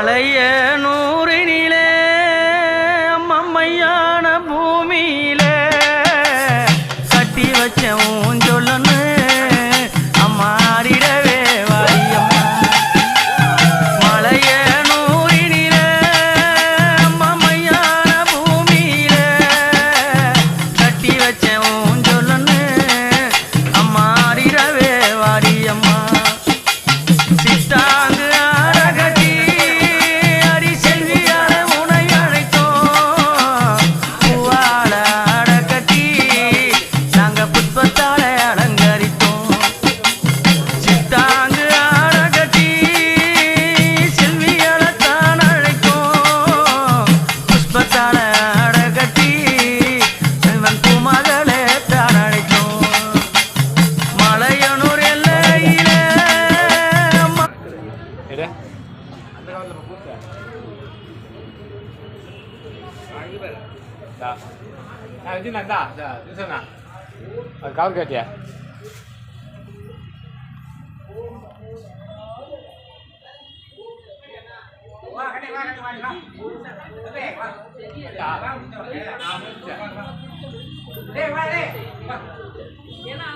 மலைய நூறினிலே அம்மையான பூமியில கட்டி வச்சவும் சொல்லன்னு அம்மாடிடவே வாரியம்மா. மலைய நூறினிலே அம்மையான பூமியில கட்டி வச்சவும் சொல்லன்னு அம்மாடிடவே வாரியம்மா. சித்தாங்கு அரகட்டி அடி செல்வியார உனை அழைத்தோம். பூவால அடக்கட்டி நாங்க புஷ்பத்தால அலங்கரித்தோம். சித்தாங்கு அரகட்டி செல்வியால தான் அழைத்தோம். புஷ்பத்தால அடக்கட்டி பூமகளே தான் அழைத்தோம். மலையனூர் எல்லையில இது நந்தா சொன்னா அது கவர் கட்டியா ஏன்னா